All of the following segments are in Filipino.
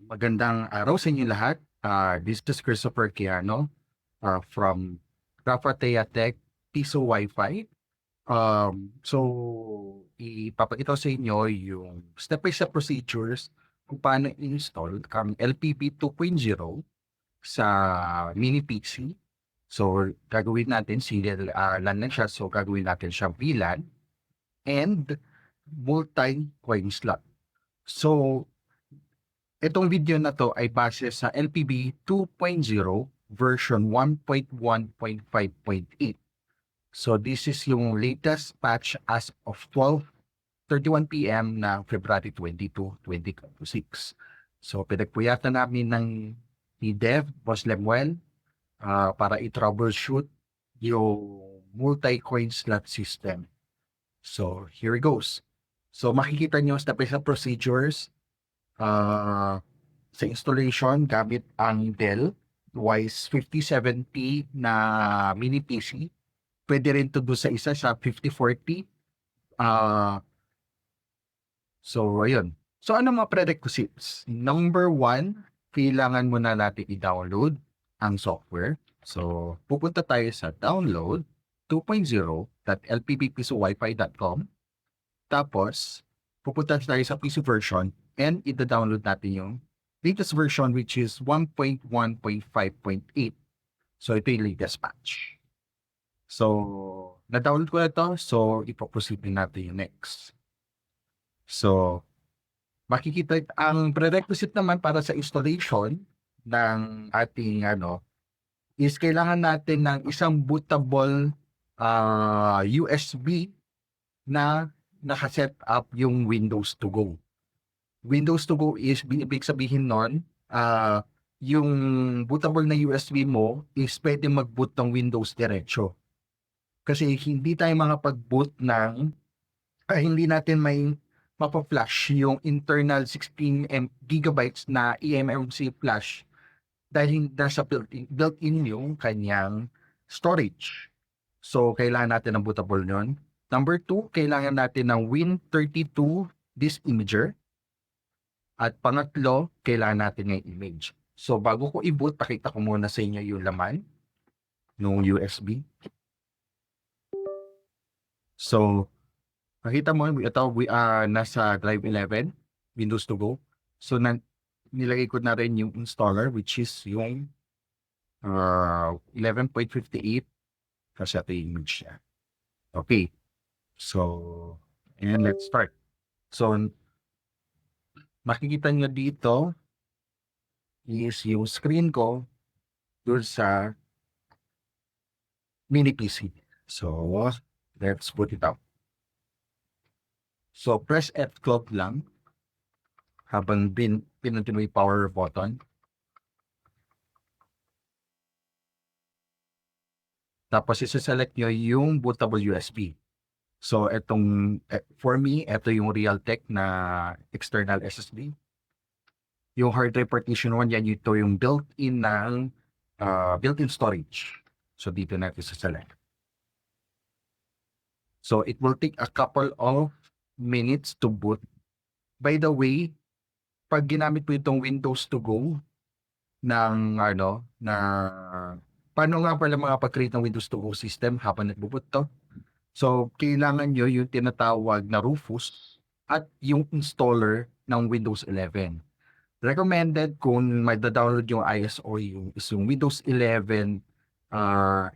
Magandang araw sa inyo lahat. This is Christopher Kiano from Rafatea Tech Piso Wi-Fi. So, ipapakita ko sa inyo yung step-by-step procedures kung paano install ang LPP 2.0 sa mini PC. So, gagawin natin single LAN na siya. So, gagawin natin siyang VLAN and multi-coin slot. So, itong video na to ay base sa LPB 2.0 version 1.1.5.8. So this is yung latest patch as of 12:31 PM na February 22, 2026. So pinagpuyatan namin ni Dev, Boss Lemuel, para i-troubleshoot yung multi-coin slot system. So here it goes. So makikita nyo step-by-step procedures sa installation gamit ang Dell Wise 5070 na mini PC. Pwede rin to do sa isa sa 5040. So, ayun. So, ano mga prerequisites? Number one, kailangan muna natin i-download ang software. So, pupunta tayo sa download 2.0.lpbpcwifi.com. Tapos, pupunta tayo sa PC version and ita-download natin yung latest version which is 1.1.5.8. So, ito yung latest patch. So, na-download ko na ito. So, ipoproceed din natin yung next. So, makikita ang prerequisite naman para sa installation ng ating is kailangan natin ng isang bootable USB na nakaset up yung Windows to Go. Windows to Go is, ibig sabihin nun, yung bootable na USB mo is pwede mag-boot ng Windows diretso. Kasi hindi tayo makapag-boot ng, hindi natin may mapa-flash yung internal 16 gigabytes na eMMC flash dahil nasa built-in yung kanyang storage. So, kailangan natin ng bootable nun. Number 2, kailangan natin ng Win32 disk imager. At pangatlo, kailangan natin ng image. So, bago ko i-boot, pakita ko muna sa inyo yung laman ng USB. So, makita mo, ito, nasa Drive 11, Windows to Go. So, nilagay ko na rin yung installer, which is yung 11.58 kasi ito yung image niya. Okay. So, and let's start. So, makikita nyo dito is yung screen ko doon sa mini PC. So, let's put it up. So, press F12 lang habang pinuntin mo yung power button. Tapos, isa-select nyo yung bootable USB. So, for me, ito yung Realtek na external SSD. Yung hard drive partition 1, yan ito yung built-in ng built-in storage. So, dito natin sa-select. So, it will take a couple of minutes to boot. By the way, pag ginamit mo itong Windows to Go paano nga pala makapag-create ng Windows to Go system habang nagbo-boot to? So, kailangan nyo yung tinatawag na Rufus at yung installer ng Windows 11. Recommended kung may download yung ISO yung Windows 11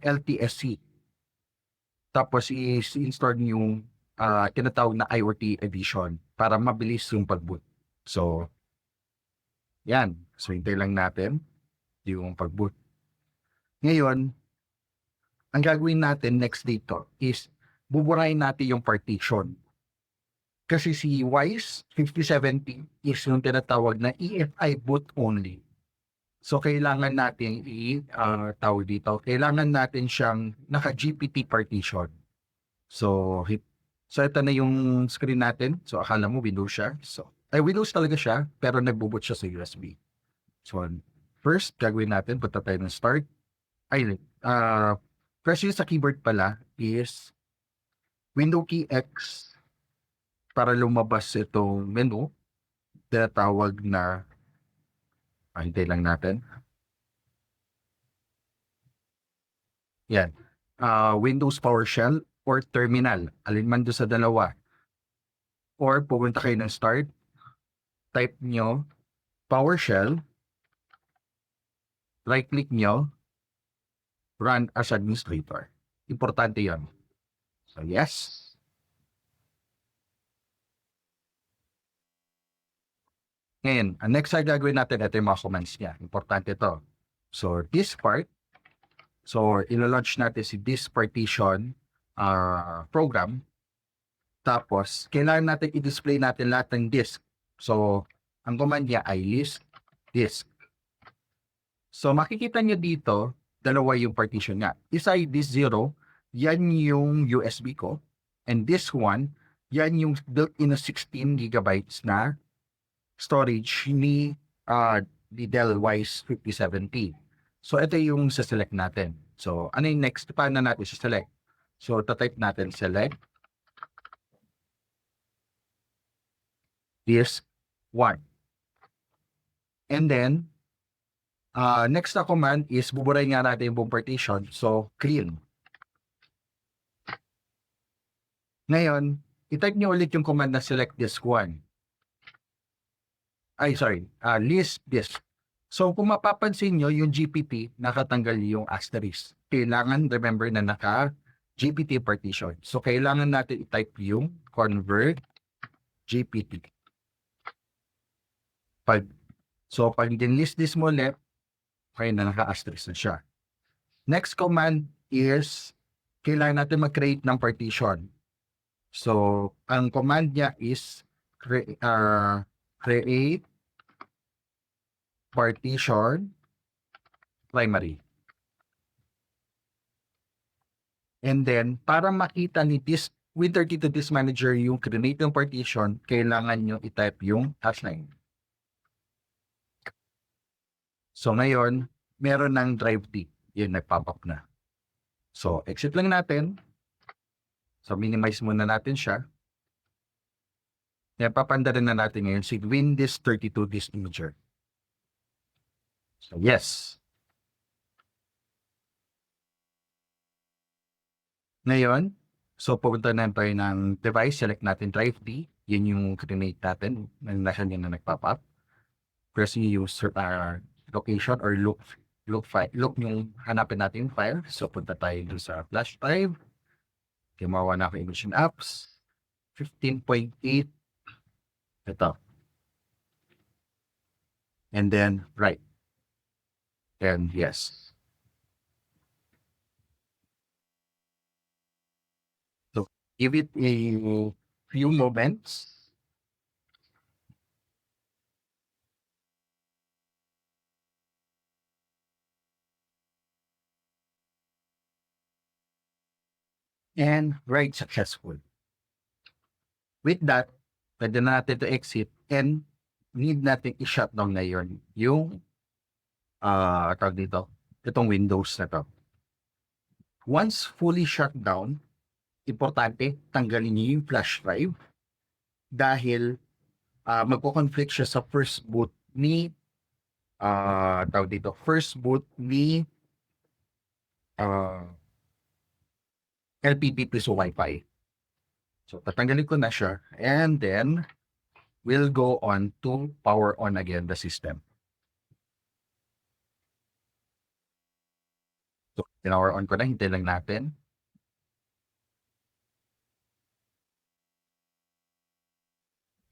LTSC. Tapos i-install yung tinatawag na IoT edition para mabilis yung pag-boot. So, yan. So, hintay lang natin yung pag-boot. Ngayon, ang gagawin natin next dito is buburahin natin yung partition. Kasi si Wise 5070 is yung tinatawag na EFI boot only. So, kailangan natin tawag dito, kailangan natin siyang naka-GPT partition. So, ito na yung screen natin. So, akala mo Windows siya. So, Windows talaga siya, pero nagbo-boot siya sa USB. So, first, gagawin natin, punta tayo ng start. Press yun sa keyboard pala is window key X para lumabas itong menu tinatawag na Hintay lang natin. Yan. Windows PowerShell or Terminal. Alin man doon sa dalawa. Or pupunta kayo ng Start. Type nyo PowerShell. Right-click nyo. Run as administrator. Importante yon. So, yes. Ngayon, ang next na gagawin natin, ito yung mga commands niya. Importante to. So, this part. So, ilo-launch natin si this partition program. Tapos, kailangan natin i-display natin lahat ng disk. So, ang command niya ay list disk. So, makikita nyo dito, dalawa yung partition nga. Isa ay disk 0, yan yung USB ko. And this one, yan yung built-in na 16 gigabytes na storage ni Dell Wise 5070. So, ito yung sa-select natin. So, ano yung next? Paano natin sa-select? So, tatype natin select disk 1. And then, next na command is buburahin nga natin yung buong partition. So, clean. Ngayon, i-type nyo ulit yung command na select disk 1. List disk. So, kung mapapansin nyo, yung GPT, nakatanggal yung asterisk. Kailangan, remember na naka-GPT partition. So, kailangan natin i-type yung convert GPT. Pag din-list this mo ulit, kaya na naka-asterisk na siya. Next command is, kailangan natin mag-create ng partition. So, ang command niya is create partition primary. And then, para makita ni Win32 Disk Manager yung create ng partition, kailangan nyo i-type yung #. So, ngayon, meron ng drive D. Yun, nag-pop up na. So, exit lang natin. So, minimize muna natin siya. Napapanda rin na natin ngayon si Win32 Disk Manager. So, yes. Ngayon, so pupunta na tayo ng device, select natin drive D. Yun yung create natin. Nasa yun na nagpop-up. Press yung user location or look yung hanapin natin yung file. So, punta tayo dun sa flash drive. Gumawa na ako image and apps. 15.8. Ito. And then, right. And yes. So, give it a few moments. And right, successful. With that, pwede na natin to exit and need natin i-shutdown ngayon yung tawag dito, itong Windows na to. Once fully shut down, importante, tanggalin niyo yung flash drive dahil magko-conflict siya sa first boot ni LPP Piso Wi-Fi. So, tatanggalin ko na siya and then we'll go on to power on again the system. So, power on ko na, hintay lang natin.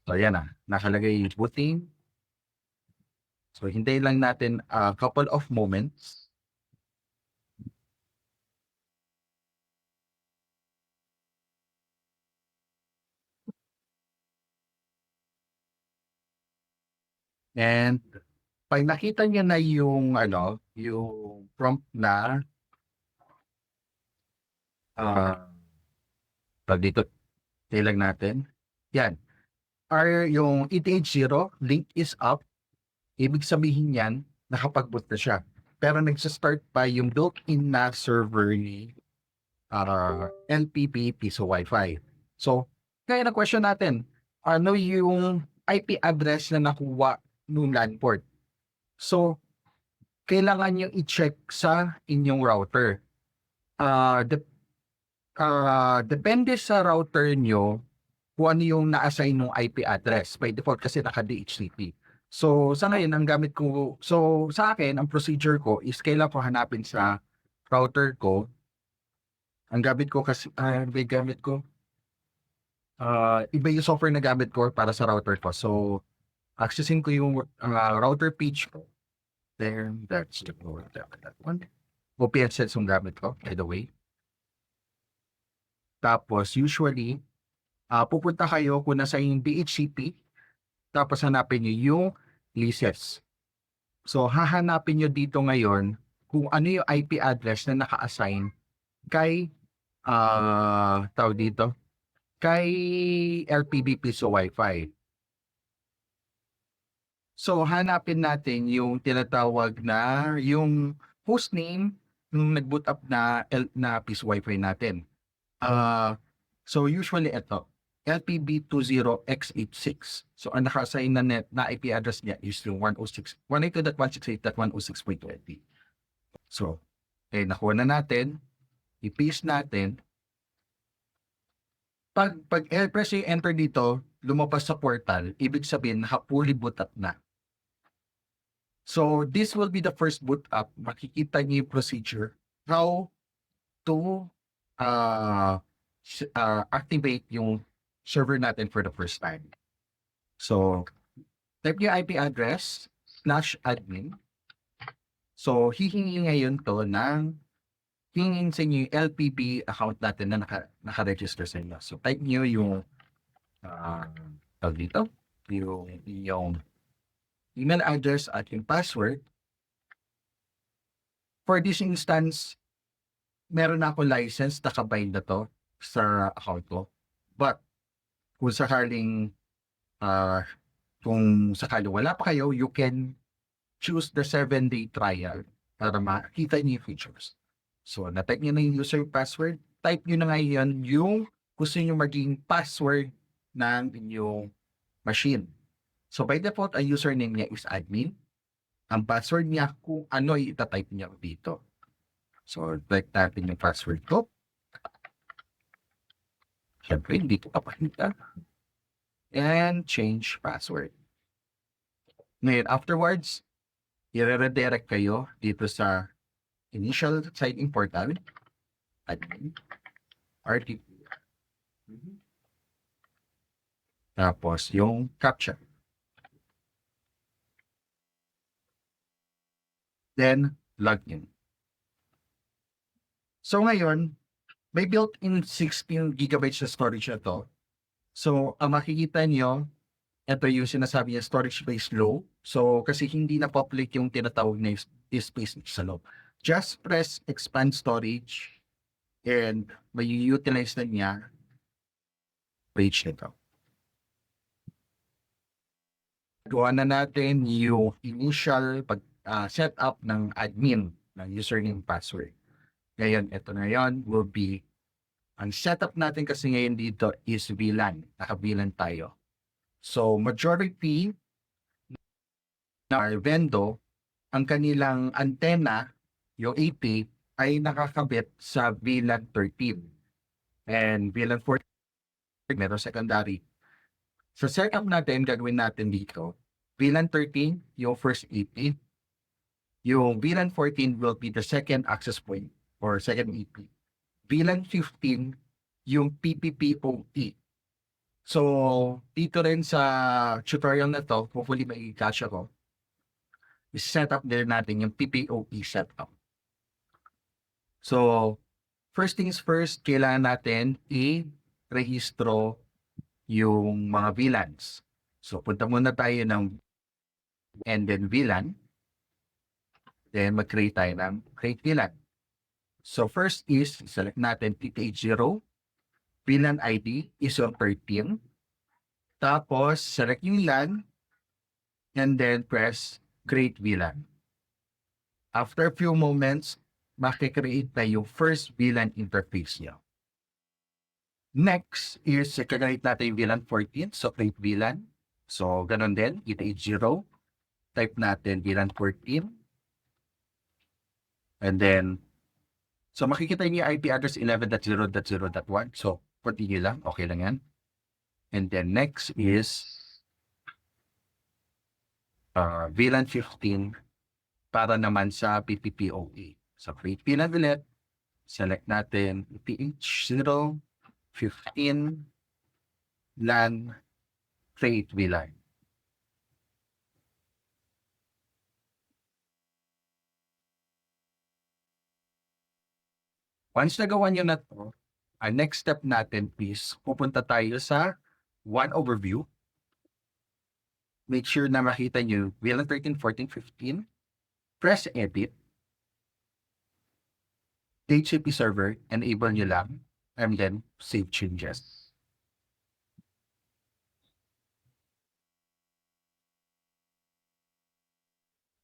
So, ayan na, nakalagay yung booting. So, hintay lang natin a couple of moments. And pag nakita niya na yung yung prompt na pag dito tilag natin. Yan. Yung ETH0 link is up. Ibig sabihin yan, nakapag-boot na siya. Pero nagsa-start pa yung built-in na server ni LPP Piso Wi-Fi. So, kaya na question natin, ano yung IP address na nakuha nung LAN port? So, kailangan nyo i-check sa inyong router. Ah, depende sa router nyo kung ano yung na-assign ng IP address. By default kasi naka-DHCP. So, sa ngayon, sa akin, ang procedure ko is kailangan ko hanapin sa router ko. Ang gamit ko kasi, iba yung software na gamit ko para sa router ko. So, accessing ko yung router page ko. There, that's the that one. OPS sets yung gamit ko, by the way. Tapos, usually, pupunta kayo kung nasa yung DHCP, tapos hanapin nyo yung leases. So, hahanapin nyo dito ngayon kung ano yung IP address na naka-assign kay, tawag dito, kay LPB Piso Wi-Fi. So, hanapin natin yung tinatawag na yung hostname nung nag-boot up na Piso Wi-Fi natin. So usually ito, LPB20X86. So ang naka-assign na IP address niya is yung 192.168.106.20. So, nakuha na natin, i-paste natin. Pag press yung enter dito, lumabas sa portal, ibig sabihin naka-fully boot up na. So, this will be the first boot up. Makikita niyo yung procedure how to activate yung server natin for the first time. So, type yung IP address /admin. So, hihingi ngayon to hingin sa inyo yung LPB account natin na naka-register sa inyo. So, type nyo yung dito, yung email address at yung password. For this instance, meron na ako license, nakabind na to sa account ko. But, kung sakaling wala pa kayo, you can choose the 7-day trial para makita niyo yung features. So, na-type niyo na yung user password. Type niyo na ngayon yung gusto niyo maging password ng inyong machine. So, by default, ang username niya is admin. Ang password niya kung ano itatype niya dito. So, type natin yung password ko. Siyempre, hindi ko papakita. And change password. Ngayon, afterwards, i-redirect kayo dito sa initial sign-in portal. Admin. RTP. Tapos, yung captcha. Then, login. So, ngayon, may built-in 16 gigabytes na storage na to. So, ang makikita nyo, ito yung sinasabi niya storage space low. So, kasi hindi na public yung tinatawag na space sa loob. Just press expand storage and may utilize na niya page nito. Gawa na natin yung initial setup ng admin ng username password. Ngayon, ito na yon will be ang setup natin kasi ngayon dito is VLAN. Naka-VLAN tayo. So, majority na vendor, ang kanilang antenna, yung AP, ay nakakabit sa VLAN 13. And VLAN 14, meron secondary. So, setup natin, gagawin natin dito. VLAN 13, yung first AP. Yung VLAN 14 will be the second access point or second AP. VLAN 15, yung PPPoE. So, dito rin sa tutorial na to, hopefully may catch ako, set up din natin yung PPoE setup. So, first things first, kailangan natin i-rehistro yung mga VLANs. So, punta muna tayo ng and then VLAN. Then, mag-create tayo ng create VLAN. So, first is, select natin TTH0. VLAN ID is your 13. Tapos, select yung LAN. And then, press create VLAN. After a few moments, makikreate na yung first VLAN interface niya. Next is, create natin yung VLAN 14. So, create VLAN. So, ganun din, TTH0. type natin VLAN 14. And then, so makikita niyo yung IP address 11.0.0.1. So, continue lang. Okay lang yan. And then next is VLAN 15 para naman sa PPPoE. So, create VLAN ulit. Select natin PH0, 15, LAN, create VLAN. Once nagawa nyo na to, ang next step natin is pupunta tayo sa one overview. Make sure na makita nyo VLAN 13, 14, 15. Press edit. DHCP server, enable nyo lang, and then save changes.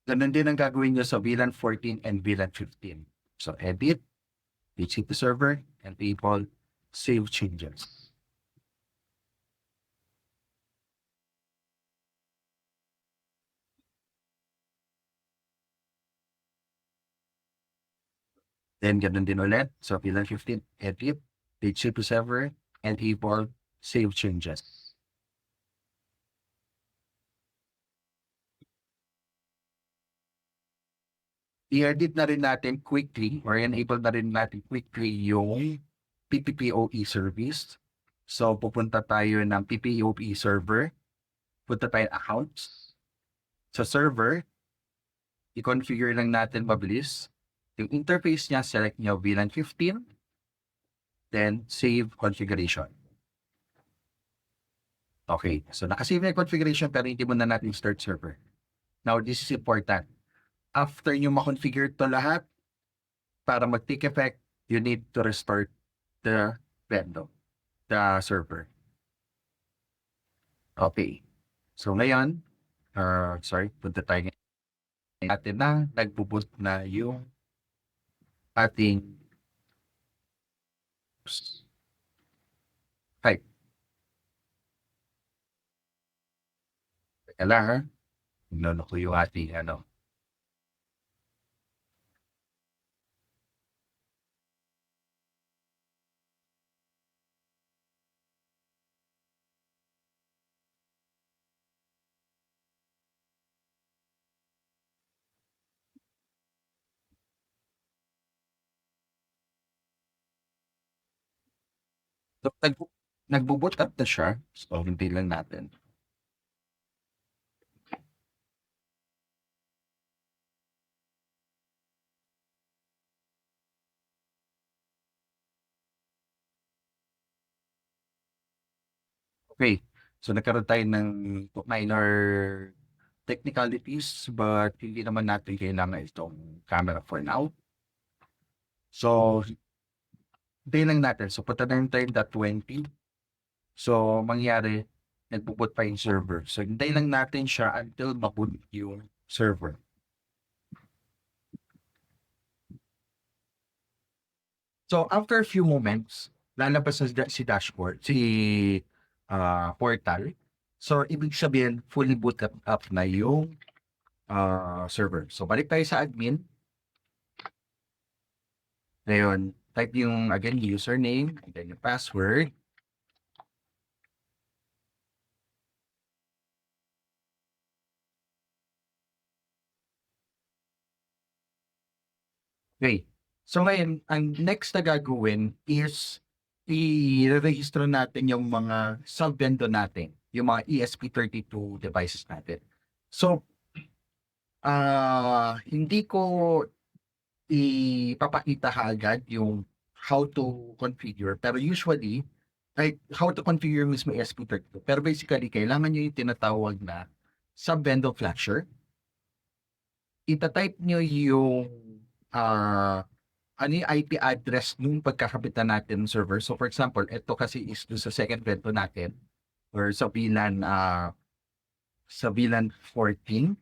Ganun din ang gagawin nyo sa VLAN 14 and VLAN 15. So edit, DHCP server, enable, save changes. Then ganun din ulit. So VLAN 15, edit, DHCP server, enable, save changes. I-edit na rin natin quickly or enable na rin natin quickly yung PPPoE service. So pupunta tayo ng PPPoE server. Punta tayo accounts. Sa server, i-configure lang natin mabilis. Yung interface niya, select nyo VLAN 15. Then save configuration. Okay, so nakasave na yung configuration pero hindi mo na natin start server. Now, this is important. After nyo ma-configure to lahat, para mag-take effect, you need to restart the vendor, the server. Okay. So ngayon, punta tayo natin na nagbo-boot na yung ating pipe. Teka lang ha. Nagnono ko yung ating ano. So, nagbo-boot up na siya. So, hindi lang natin. Okay. So, nagkaroon tayo ng minor technicalities but hindi naman natin kailangan itong camera for now. So, hintayin lang natin. So, punta na tayo .20. So, mangyari, nagbo-boot pa yung server. So, hintayin lang natin siya until maboot yung server. So, after a few moments, lalabas na si dashboard, si portal. So, ibig sabihin, fully boot up na yung server. So, balik tayo sa admin. Ngayon, type yung, again, username, and then yung password. Okay. So, ngayon, ang next na gagawin is i-register natin yung mga sub-vendor natin, yung mga ESP32 devices natin. So, hindi ko ipapakita agad yung how to configure. Pero usually, how to configure mismo ESP32. Pero basically, kailangan nyo yung tinatawag na sub-vendor flasher. Ita-type nyo yung ano yung IP address nung pagkakapitan natin ng server. So, for example, ito kasi is sa second vendor natin or sa VLAN 14.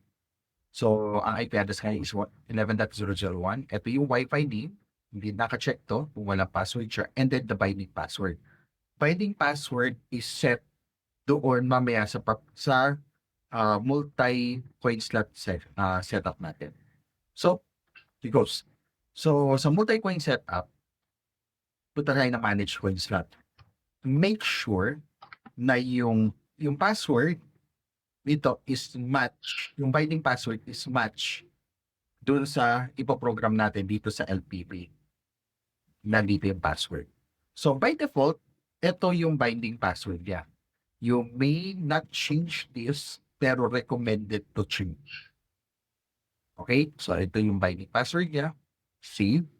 So, ang IP address kaya is 11.0.0.1. Ito yung Wi-Fi name. Hindi naka-check to kung walang password siya. And then the binding password. Binding password is set doon mamaya sa multi-coin slot setup natin. So, it goes. So, sa multi-coin setup, punta tayo na manage coin slot. Make sure na yung password dito is match. Yung binding password is match dun sa ipoprogram natin dito sa LPP. Nandito yung password. So, by default, ito yung binding password niya. You may not change this, pero recommended to change. Okay? So, ito yung binding password niya. Save.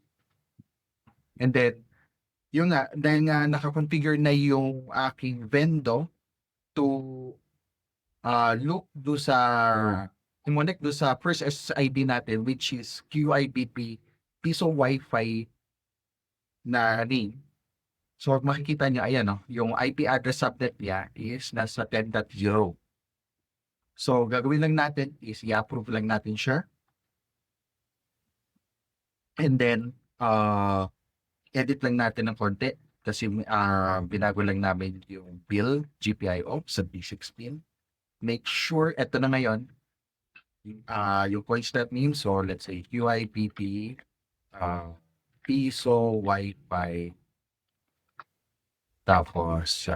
And then, yung nga, dahil nga nakakonfigure na yung aking Vendo to look do sa connect do sa first SSID natin, which is QIBP Piso Wi-Fi na name. So, makikita niyo, ayan, no, yung IP address subnet niya is nasa 10.0. So, gagawin lang natin is i-approve lang natin siya. And then, edit lang natin ng konti kasi binago lang namin yung bill GPIO sa B16. Make sure, eto na ngayon, yung coinsnet name. So, let's say QIPP Piso Wi-Fi tapos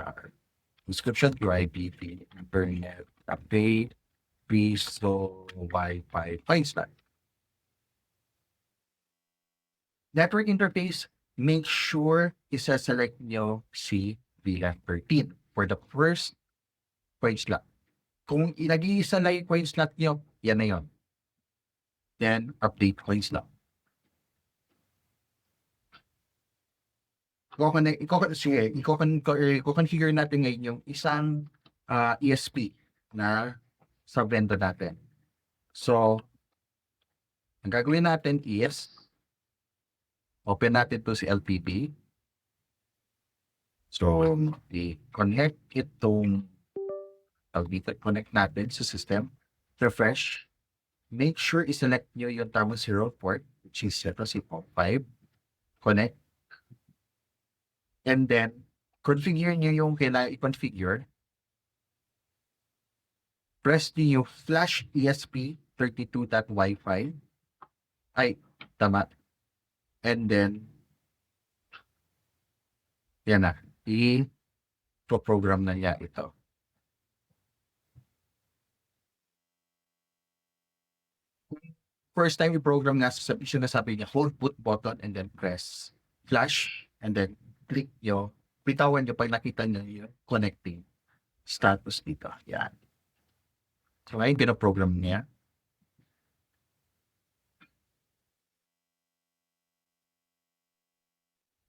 description QIPP Internet Update Piso Wi-Fi coinsnet. Network interface, make sure isa-select nyo si VLAN 13 for the first coin slot. Kung nag-iisa lang yung coin slot nyo, yan na yun. Then, update coin slot. I-configure natin ngayon yung isang ESP na sa vendor natin. So, ang gagawin natin is open natin to si LPP. So, i-connect itong connect natin sa system. Refresh. Make sure i-select nyo yung thermal serial port, which is ito si POP5. Connect. And then, configure nyo yung kailangan i-configure. Press nyo yung flash ESP32.Wi-Fi. Ay, tama. And then, yan na. I-program na niya ito. First time i-program nga, sinasabi niya, hold boot button and then press flash and then click nyo. Bitawan nyo pag nakita nyo yung connecting status dito. Yan. So ngayon, pinaprogram niya.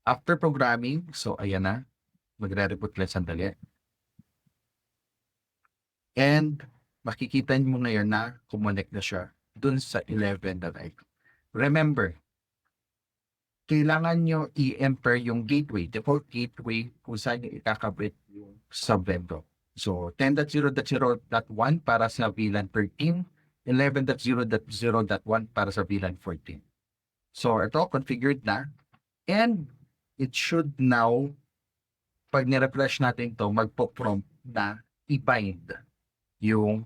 After programming, so ayan na. Magre-reboot lang sandali. And makikita mo ngayon na kumonect na siya dun sa 11 na live. Remember, kailangan nyo i-enter yung gateway, default gateway kung saan nyo ikakabit yung sub-vendor. So, 10.0.0.1 para sa VLAN 13, 11.0.0.1 para sa VLAN 14. So, ito, configured na. And it should now, pag nirefresh natin ito, magpo-prompt na i-bind yung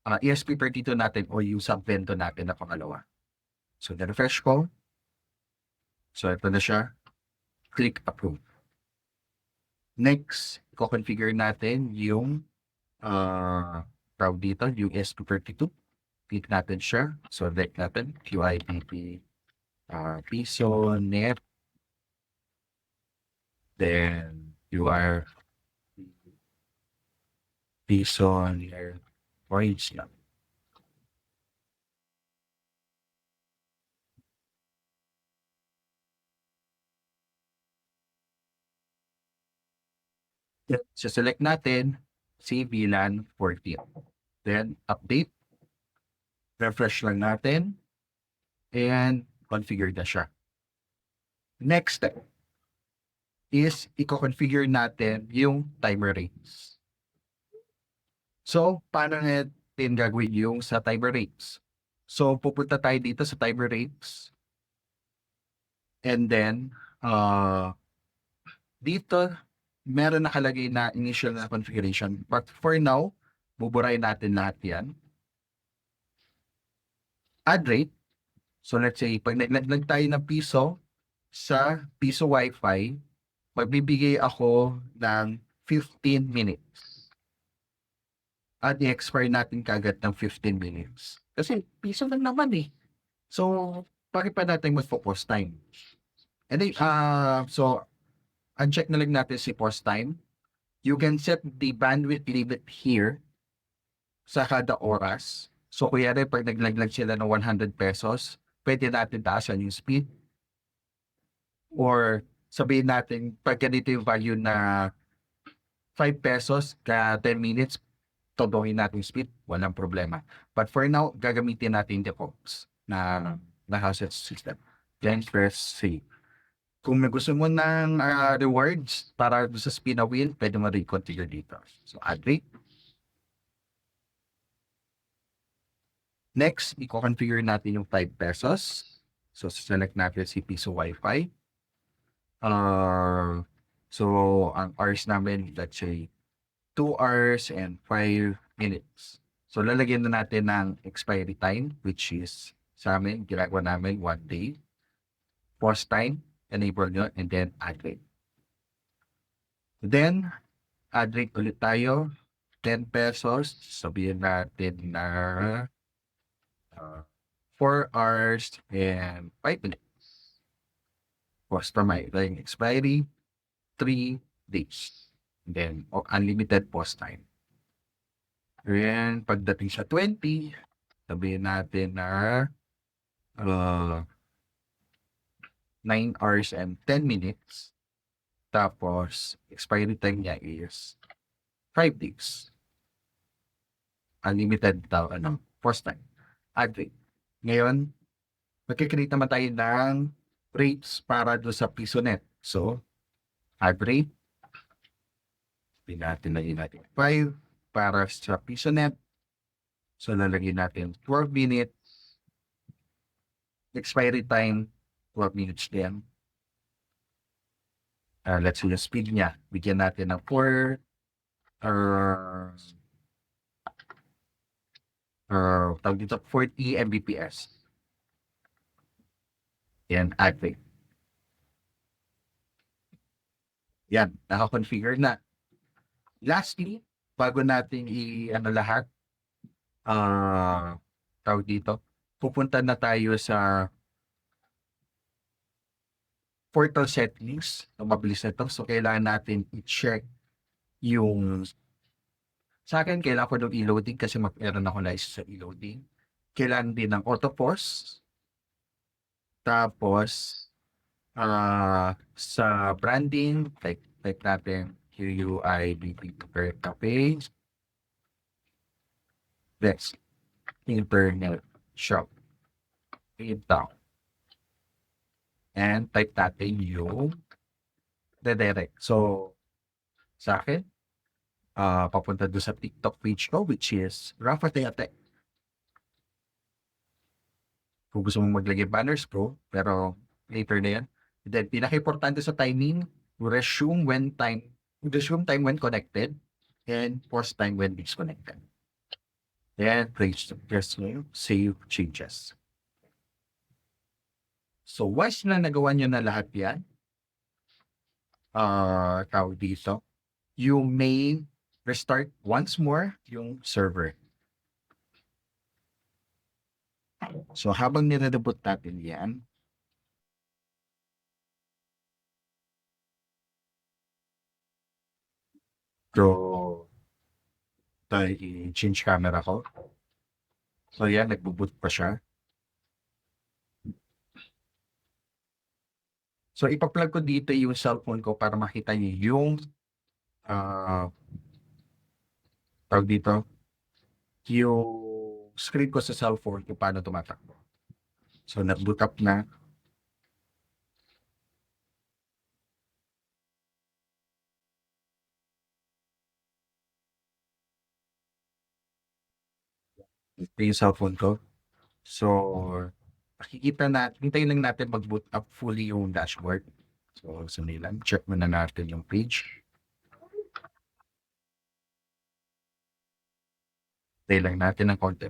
ESP32 natin o yung sub-vendor natin na pangalawa. So, nirefresh ko. So, ito na siya. Click approve. Next, i-configure natin yung tawag dito, yung ESP32. Click natin siya. So, select natin QIPP Piso Net. Then, you are Piso Net Orange lang. So, select natin si VLAN 14. Then, update. Refresh lang natin. And, configure na siya. Next step is i-configure natin yung timer rates. So, paano natin gagawin yung sa timer rates? So, pupunta tayo dito sa timer rates. And then, dito, meron nakalagay na initial na configuration. But for now, Buburahin natin lahat yan. Add rate. So let's say, pag naglag tayo ng piso sa piso Wi-Fi, magbibigay ako ng 15 minutes. At i-expire natin kagad ng 15 minutes. Kasi piso lang naman eh. So, bakit pa natin mag-focus time? And then, so, uncheck na lang natin si pause time. You can set the bandwidth limit here sa kada oras. So, kuyari, pag naglaglag sila ng 100 pesos, pwede natin taasan yung speed. Or sabihin natin, pag ganito yung value na 5 pesos ka 10 minutes, todohin natin yung speed, walang problema. But for now, gagamitin natin the defaults na house system. Then press save. Kung may gusto mo ng rewards para sa spin a wheel, pwede mo reconfigure dito. So, add rate. Next, i-configure natin yung 5 pesos. So, select natin si Piso Wi-Fi. So, ang hours namin, let's say, 2 hours and 5 minutes. So, lalagyan na natin ng expiry time, which is, sa amin, ginagawa namin 1 day. Pause time, enable nyo, and then add rate. Then, add rate ulit tayo, 10 pesos. Sabihin natin na 4 hours and 5 minutes. Pause time, expiry, 3 days. And then, unlimited pause time. And pagdating sa 20, sabihin natin na 9 hours and 10 minutes. Tapos, expiry time niya is 5 days. Unlimited pause time. Add rate. Ngayon, magkikreate naman tayo ng rates para doon sa PisoNet. So, add rate. Natin 5 para sa PisoNet. So, lalagyan natin 12 minutes. Expiry time, 12 minutes din. Let's see yung speed niya. Bigyan natin ng 4 tawag dito, 40 Mbps. Yan, add rate. Yan, naka-configure na. Lastly, bago natin lahat, tawag dito, pupunta na tayo sa portal settings. Mabilis na ito. So, kailangan natin i-check yung sa akin, kailangan ko ng e-loading kasi meron ako license sa e-loading. Kailangan din ng auto pause. Tapos, sa branding, type natin QUI BP Cafe. Next, internet shop. Read down. And type natin yung redirect. So, sa akin, papunta doon sa TikTok page ko, which is Rafa Teate. Kung gusto mong maglagay banners, bro, pero later na yan. And then, pinaka-importante sa timing, resume time when connected, and pause time when disconnected. Then, press save changes. So, once na nagawa nyo na lahat yan, tawag dito, you may restart once more yung server. So, habang nire-reboot natin yan, so, tayo i-change camera ko. So, yan, nagbo-boot pa siya. So, ipa-plug ko dito yung cellphone ko para makita niyo yung tawag dito, yung screen ko sa cellphone kung paano tumatakbo. So, nag-boot up na. Ito yung cellphone ko. So, hintayin lang natin mag-boot up fully yung dashboard. So, sandali lang. Check muna natin yung page. Play lang natin ng konti.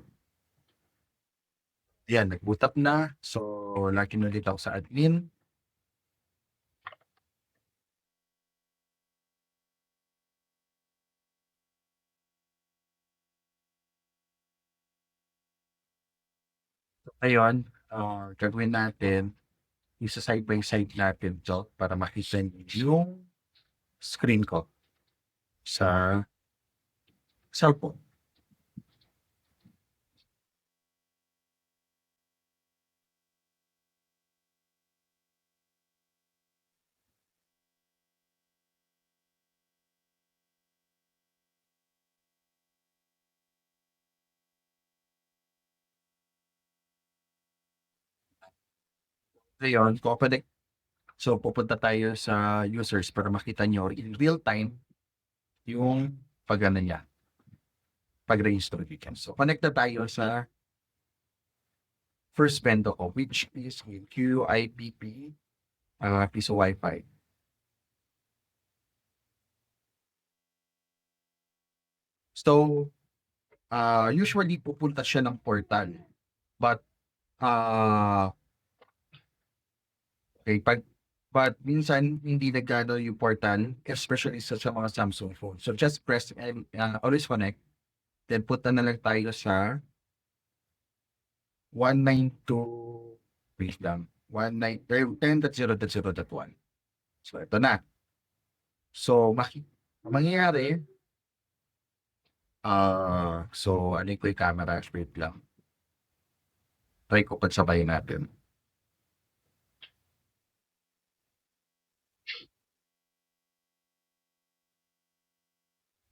Yan, nag-boot up na. So, login ulit ako sa admin. So, ngayon, gagawin natin, isa side by side natin to para makita niyo yung screen ko sa cellphone. Ngayon, connect. So, pupunta tayo sa users para makita nyo in real time yung pag-ano niya, pag-register niya. So, connect na tayo sa first vendor ko, which is yung QIPP Piso Wi-Fi. So, usually pupunta siya ng portal. But, okay, but minsan hindi nagano yung portal, especially sa mga Samsung phone. So, just press and always connect. Then, punta na lang tayo sa 192, wait lang, 10.0.0.1. So, ito na. So, mangyayari, so, ano ko yung camera, wait lang. Try ko pagsabayin natin.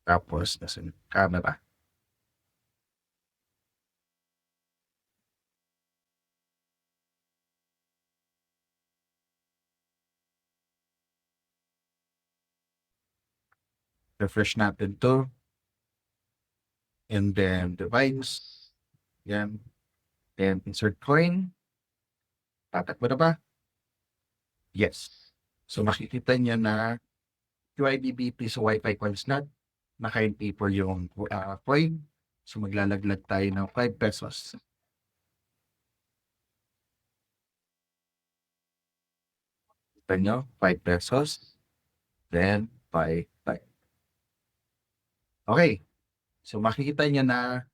Tapos, nasa camera. Refresh natin to. And then, device. Yan. Then, insert coin. Tatakbo na ba? Yes. So, makikita niya na QIBB Piso Wi-Fi coin slot. Naka-NP for yung coin. So, maglalaglag tayo ng 5 pesos. Kita nyo, 5 pesos. Then, 5. Okay. So, makikita niya na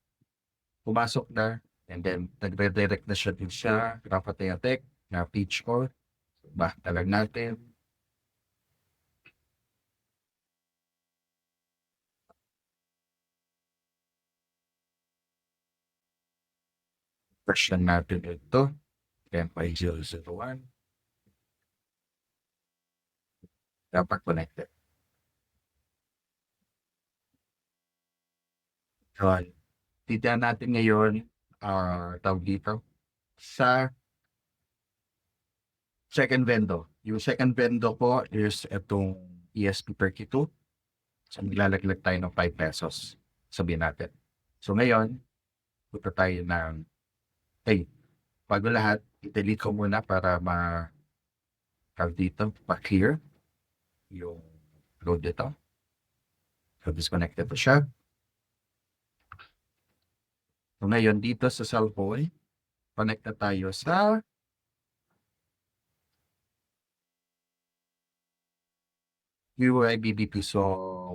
pumasok na. And then, nagre-direct na siya din siya. Rapateatek na page ko. Talag natin. Fresh lang natin ito. Then, 5001. Dapat connected. So, titignan natin ngayon, tawag dito, sa second vendor. Yung second vendor ko is itong ESP32. So, maglalaglag tayo ng 5 pesos. Sabihin natin. So, ngayon, punta tayo ng, bago lahat, i-delete ko muna para tawag dito, pa-clear yung load dito. So, disconnected po siya. So, ngayon, dito sa cellphone, connect na tayo sa UIBB Piso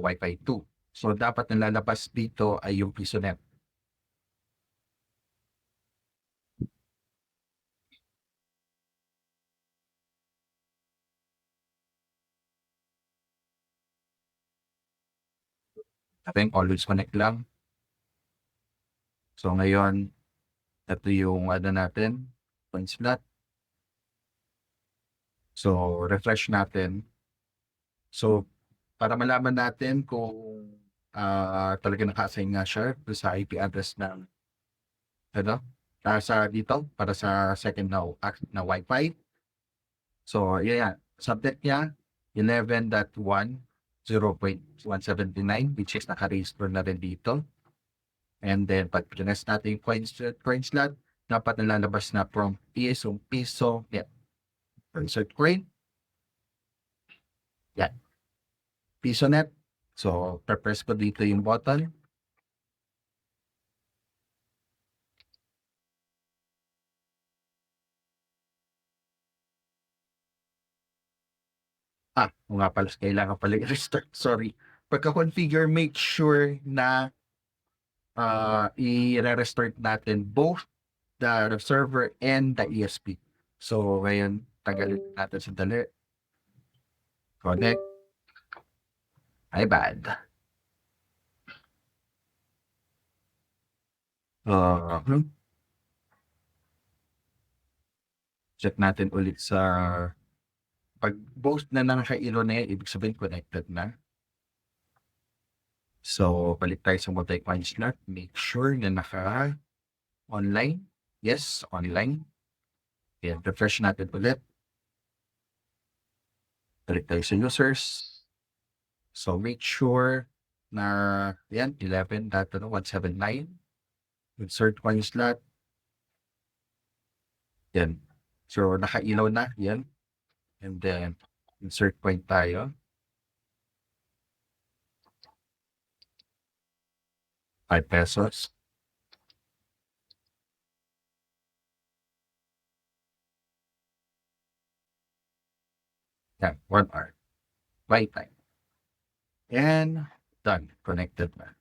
Wi-Fi 2. So, dapat nalalabas dito ay yung PisoNet. Natin, always connect lang. So, ngayon, ito yung natin, point slot. So, refresh natin. So, para malaman natin kung talaga naka-assign nga siya sa IP address ng sa dito para sa second na Wi-Fi. So, yan. Subject niya, 11.1.0.179 which is naka-register na rin dito. And then, pag pinest natin yung coin slot, dapat nalalabas na from Piso net. Insert coin. Yan. PisoNet. So, press ko dito yung button. Oo nga pala, kailangan pala i-restart, sorry. Pagka-configure, make sure na i-restart natin both the server and the ESP. So, ngayon, tagalin natin sandali. Connect. Ay, bad. Check natin ulit sa pag both na naka-iro na yan, ibig sabihin connected na. So, balik tayo sa multi-coin slot. Make sure na naka-online. Yes, online. Yan, refresh natin ulit. Balik tayo sa users. So, make sure na yan, 11.179. Insert coin slot. Yan. So, naka-ilaw na. Yan. And then, insert point tayo. 5 pesos. Yan, 1 hour. Buy time. And done. Connected na.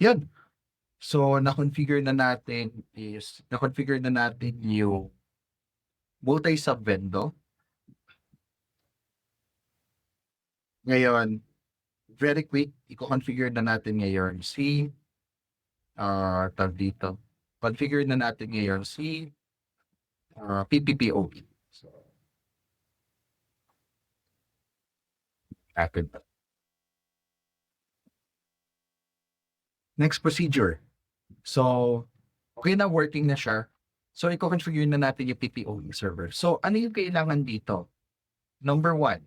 Yan. So, na-configure na natin yung multi-sub window. Ngayon, very quick, i-configure na natin ngayon si tag dito. Configure na natin ngayon si PPPoE. So, atin. Next procedure. So, okay na, working na siya. So, i-configure na natin yung PPPoE server. So, ano yung kailangan dito? Number 1,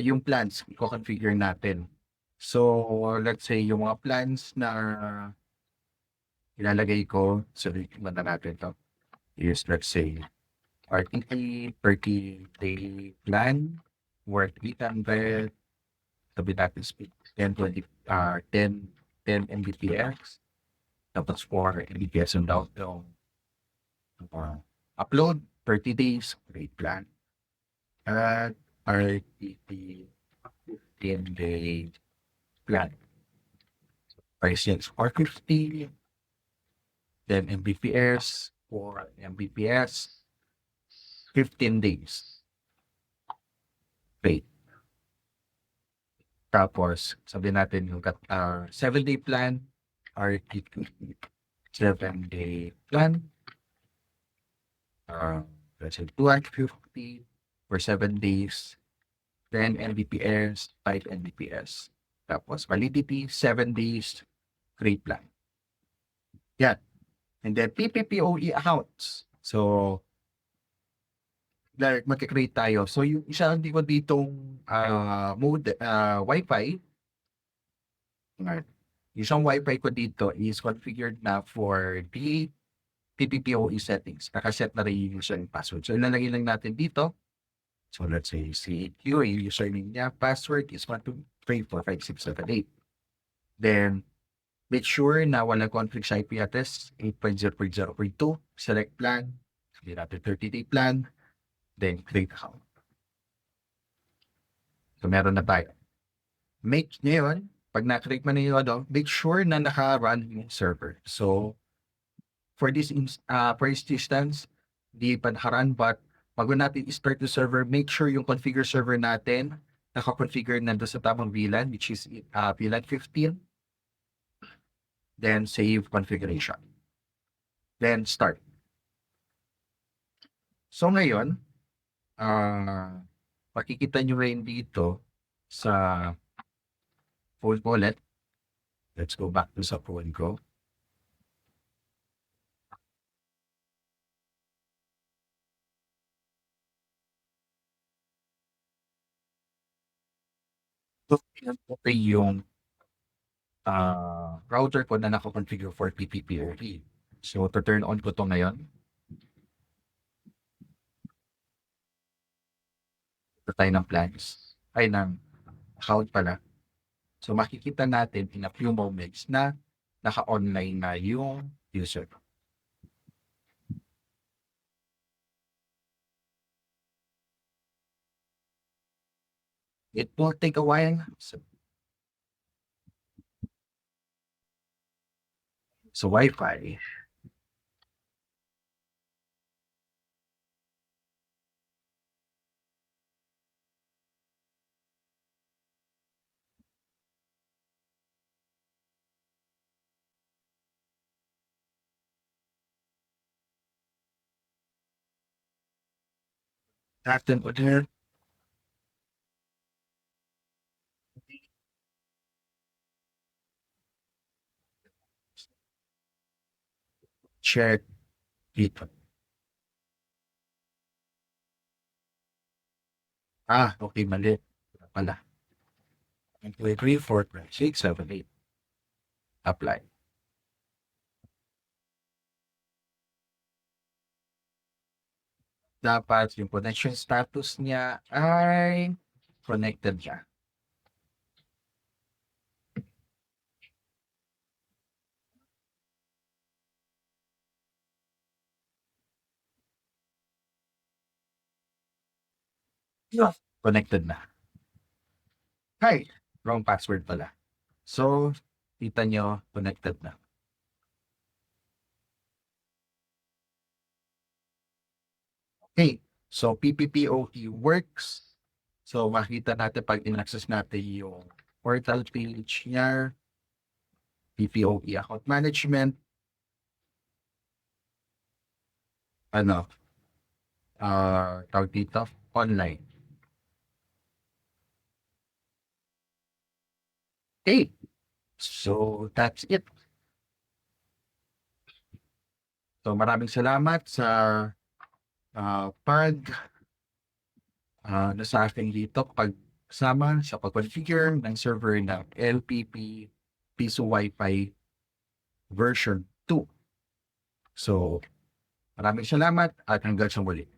yung plans, i-configure natin. So, let's say, yung mga plans na ilalagay ko, so, manda natin to, is, let's say, RTP, 30-day plan, worth 800, tabi natin speed, 10 Mbps, tapos 4 Mbps ang download. Upload, 30 days, great plan. At RTP, 10-day plan. Price is 450, 10 Mbps, 4 Mbps, 15 days. Great. Tapos, sabihin natin yung 7-day plan, RTP, 7-day plan. Let's say 250 for 7 days, 10 Mbps, 5 Mbps. Tapos, validity, 7 days, great plan. Yan. And then, PPPoE accounts. So, like, magkakreate tayo. So, yung isang ko ditong mode, Wi-Fi, isang Wi-Fi ko dito is configured na for the PPPoE settings. Nakaset na rin yung user and password. So, ilalagay lang natin dito. So, let's say, CQ, yung username niya, password is 1234567 Then, make sure na walang conflict sa IP address, 8.0.0.2. Select plan. Sabihin natin 30-day plan. Then, create account. So, meron na tayo. Ngayon, pag na-create mo na yung make sure na naka-run yung server. So, for this instance, di pa naka-run, but bago natin start the server, make sure yung configure server natin naka-configure na doon sa tamang VLAN, which is VLAN 15. Then, save configuration. Then, start. So, ngayon, makikita nyo rin dito sa phone ko ulit. Let's go back to sa phone ko. So, okay yung router ko na nakakonfigure for PPPoE. So, to turn on ko to ngayon. Ito tayo ng plans. Ay, ng account pala. So, makikita natin in a few moments na naka-online na yung user. It will take a while. So Wi-Fi. Natin order. Check dito. Okay, mali. Pala. 1, 2, 3, 4, 5, 6, 7, 8. Apply. Dapat yung connection status niya ay connected siya. Connected na. Hi! Wrong password pala. So, kita nyo, connected na. Okay, so PPPoE works. So, makita natin pag in-access natin yung portal page niya, PPOE account management, tawag dito, online. Okay, so that's it. So, maraming salamat sa sa akin dito pagsama sa pag-configure ng server ng LPP Piso Wi-Fi version 2. So, maraming salamat at hanggang sa muli.